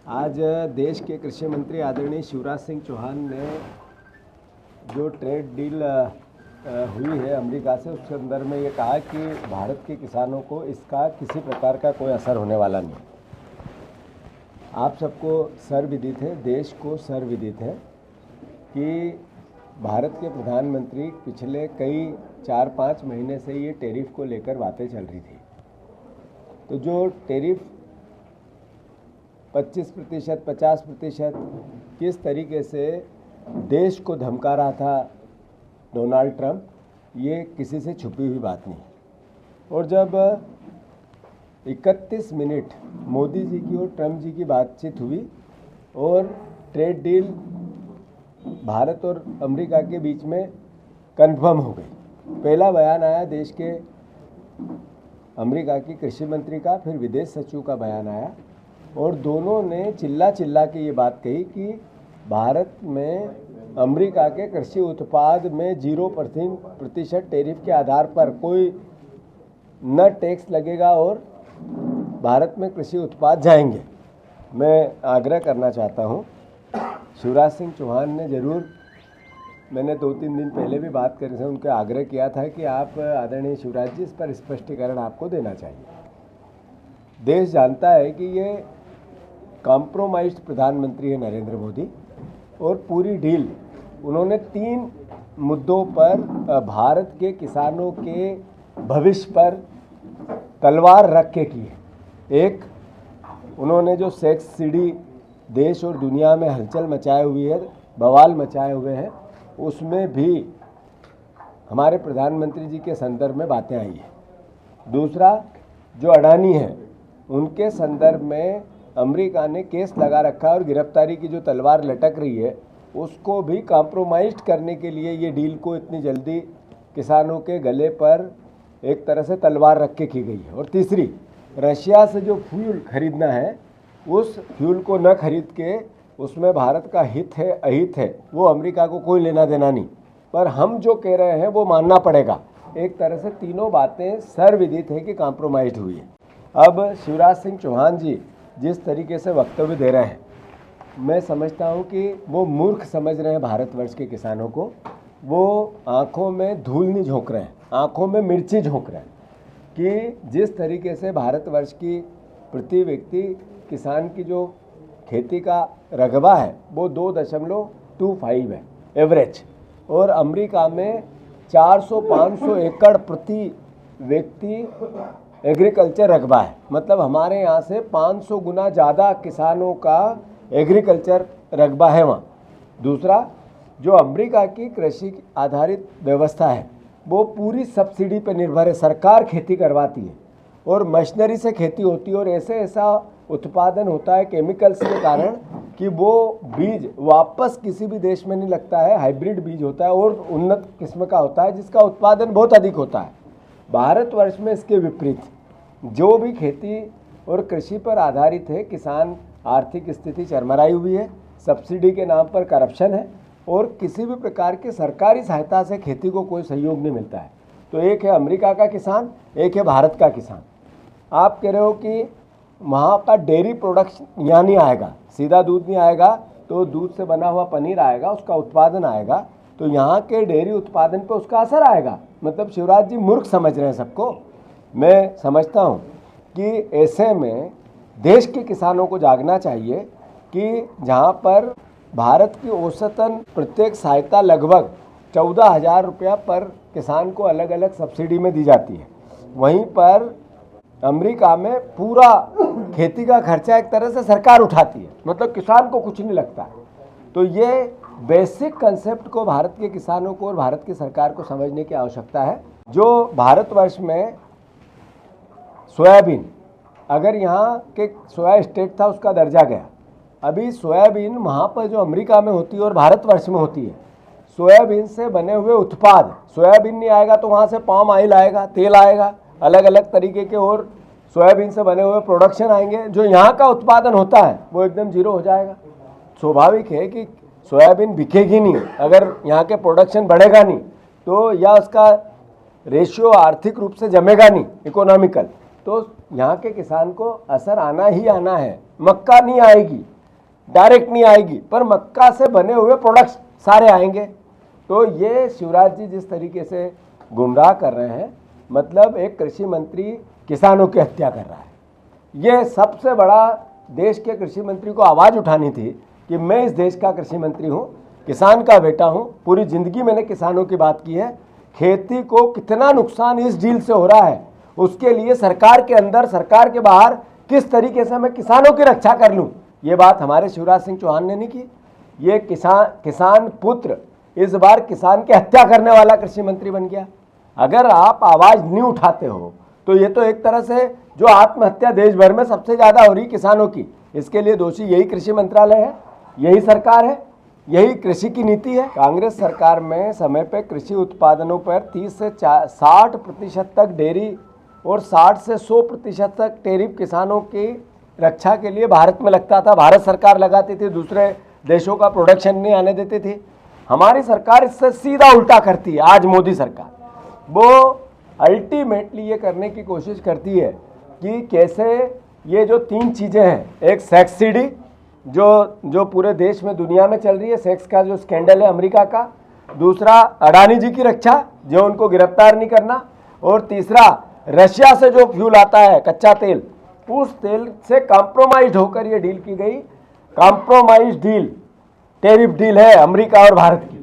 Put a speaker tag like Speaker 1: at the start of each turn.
Speaker 1: आज देश के कृषि मंत्री आदरणीय शिवराज सिंह चौहान ने जो ट्रेड डील हुई है अमेरिका से, उसके अंदर में ये कहा कि भारत के किसानों को इसका किसी प्रकार का कोई असर होने वाला नहीं। आप सबको सर्वविदित है, देश को सर्वविदित है कि भारत के प्रधानमंत्री पिछले कई 4-5 महीने से ये टैरिफ को लेकर बातें चल रही थी। तो जो टैरिफ 25%, 50% किस तरीके से देश को धमका रहा था डोनाल्ड ट्रंप, ये किसी से छुपी हुई बात नहीं। और जब 31 मिनट मोदी जी की और ट्रंप जी की बातचीत हुई और ट्रेड डील भारत और अमेरिका के बीच में कन्फर्म हो गई। पहला बयान आया देश के अमेरिका की कृषि मंत्री का, फिर विदेश सचिव का बयान आया और दोनों ने चिल्ला चिल्ला के ये बात कही कि भारत में अमेरिका के कृषि उत्पाद में 0% टैरिफ के आधार पर कोई न टैक्स लगेगा और भारत में कृषि उत्पाद जाएंगे। मैं आग्रह करना चाहता हूँ, शिवराज सिंह चौहान ने ज़रूर, मैंने 2-3 दिन पहले भी बात करी थी, उनके आग्रह किया था कि आप आदरणीय शिवराज जी, इस पर स्पष्टीकरण आपको देना चाहिए। देश जानता है कि ये कॉम्प्रोमाइज्ड प्रधानमंत्री है नरेंद्र मोदी, और पूरी डील उन्होंने 3 मुद्दों पर भारत के किसानों के भविष्य पर तलवार रख के की है। एक, उन्होंने जो सब्सिडी देश और दुनिया में हलचल मचाए हुई है, बवाल मचाए हुए हैं, उसमें भी हमारे प्रधानमंत्री जी के संदर्भ में बातें आई है। दूसरा, जो अडानी है उनके संदर्भ में अमेरिका ने केस लगा रखा है और गिरफ्तारी की जो तलवार लटक रही है उसको भी कॉम्प्रोमाइज़ करने के लिए ये डील को इतनी जल्दी किसानों के गले पर एक तरह से तलवार रख के की गई है। और तीसरी, रशिया से जो फ्यूल खरीदना है उस फ्यूल को न खरीद के उसमें भारत का हित है अहित है वो अमेरिका को कोई लेना देना नहीं, पर हम जो कह रहे हैं वो मानना पड़ेगा। एक तरह से तीनों बातें सर्वविदित है कि कॉम्प्रोमाइज़ हुई है। अब शिवराज सिंह चौहान जी जिस तरीके से वक्तव्य दे रहे हैं, मैं समझता हूं कि वो मूर्ख समझ रहे हैं भारतवर्ष के किसानों को। वो आंखों में धूल नहीं झोंक रहे हैं, आंखों में मिर्ची झोंक रहे हैं कि जिस तरीके से भारतवर्ष की प्रति व्यक्ति किसान की जो खेती का रकबा है वो 2.25 है एवरेज, और अमेरिका में 400-500 एकड़ प्रति व्यक्ति एग्रीकल्चर रकबा है। मतलब हमारे यहाँ से 500 गुना ज़्यादा किसानों का एग्रीकल्चर रकबा है वहाँ। दूसरा, जो अमेरिका की कृषि आधारित व्यवस्था है वो पूरी सब्सिडी पर निर्भर है, सरकार खेती करवाती है और मशीनरी से खेती होती है और ऐसा उत्पादन होता है केमिकल्स के कारण कि वो बीज वापस किसी भी देश में नहीं लगता है, हाइब्रिड बीज होता है और उन्नत किस्म का होता है जिसका उत्पादन बहुत अधिक होता है। भारतवर्ष में इसके विपरीत जो भी खेती और कृषि पर आधारित है, किसान आर्थिक स्थिति चरमराई हुई है, सब्सिडी के नाम पर करप्शन है और किसी भी प्रकार की सरकारी सहायता से खेती को कोई सहयोग नहीं मिलता है। तो एक है अमेरिका का किसान, एक है भारत का किसान। आप कह रहे हो कि वहाँ का डेयरी प्रोडक्शन यहाँ नहीं आएगा, सीधा दूध नहीं आएगा, तो दूध से बना हुआ पनीर आएगा, उसका उत्पादन आएगा, तो यहाँ के डेयरी उत्पादन पर उसका असर आएगा। मतलब शिवराज जी मूर्ख समझ रहे हैं सबको। मैं समझता हूँ कि ऐसे में देश के किसानों को जागना चाहिए कि जहाँ पर भारत की औसतन प्रत्येक सहायता लगभग 14,000 रुपया पर किसान को अलग अलग सब्सिडी में दी जाती है, वहीं पर अमेरिका में पूरा खेती का खर्चा एक तरह से सरकार उठाती है, मतलब किसान को कुछ नहीं लगता है। तो ये बेसिक कंसेप्ट को भारत के किसानों को और भारत की सरकार को समझने की आवश्यकता है। जो भारतवर्ष में सोयाबीन, अगर यहाँ के सोया स्टेट था उसका दर्जा गया, अभी सोयाबीन वहाँ पर जो अमेरिका में होती है और भारतवर्ष में होती है, सोयाबीन से बने हुए उत्पाद, सोयाबीन नहीं आएगा तो वहाँ से पाम ऑयल आएगा, तेल आएगा, अलग अलग तरीके के और सोयाबीन से बने हुए प्रोडक्शन आएंगे। जो यहाँ का उत्पादन होता है वो एकदम जीरो हो जाएगा। स्वाभाविक है कि सोयाबीन बिकेगी नहीं अगर यहाँ के प्रोडक्शन बढ़ेगा नहीं, तो या उसका रेशियो आर्थिक रूप से जमेगा नहीं इकोनॉमिकल, तो यहाँ के किसान को असर आना ही आना है। मक्का नहीं आएगी, डायरेक्ट नहीं आएगी, पर मक्का से बने हुए प्रोडक्ट्स सारे आएंगे। तो ये शिवराज जी जिस तरीके से गुमराह कर रहे हैं, मतलब एक कृषि मंत्री किसानों की हत्या कर रहा है। ये सबसे बड़ा देश के कृषि मंत्री को आवाज़ उठानी थी कि मैं इस देश का कृषि मंत्री हूँ, किसान का बेटा हूँ, पूरी ज़िंदगी मैंने किसानों की बात की है। खेती को कितना नुकसान इस डील से हो रहा है, उसके लिए सरकार के अंदर सरकार के बाहर किस तरीके से मैं किसानों की रक्षा कर लूँ, ये बात हमारे शिवराज सिंह चौहान ने नहीं की। ये किसान पुत्र इस बार किसान की हत्या करने वाला कृषि मंत्री बन गया। अगर आप आवाज़ नहीं उठाते हो तो ये तो एक तरह से जो आत्महत्या देश भर में सबसे ज़्यादा हो रही किसानों की, इसके लिए दोषी यही कृषि मंत्रालय है, यही सरकार है, यही कृषि की नीति है। कांग्रेस सरकार में समय पे कृषि उत्पादनों पर 30 से 60% तक डेयरी और 60 से 100% तक टैरिफ किसानों की रक्षा के लिए भारत में लगता था। भारत सरकार लगाती थी, दूसरे देशों का प्रोडक्शन नहीं आने देती थी। हमारी सरकार इससे सीधा उल्टा करती है। आज मोदी सरकार वो अल्टीमेटली ये करने की कोशिश करती है कि कैसे ये जो 3 चीज़ें हैं, एक सेक्सिडी जो पूरे देश में दुनिया में चल रही है, सेक्स का जो स्कैंडल है अमेरिका का, दूसरा अडानी जी की रक्षा जो उनको गिरफ्तार नहीं करना, और तीसरा रशिया से जो फ्यूल आता है कच्चा तेल, उस तेल से कॉम्प्रोमाइज होकर ये डील की गई। कॉम्प्रोमाइज डील, टैरिफ डील है अमेरिका और भारत की।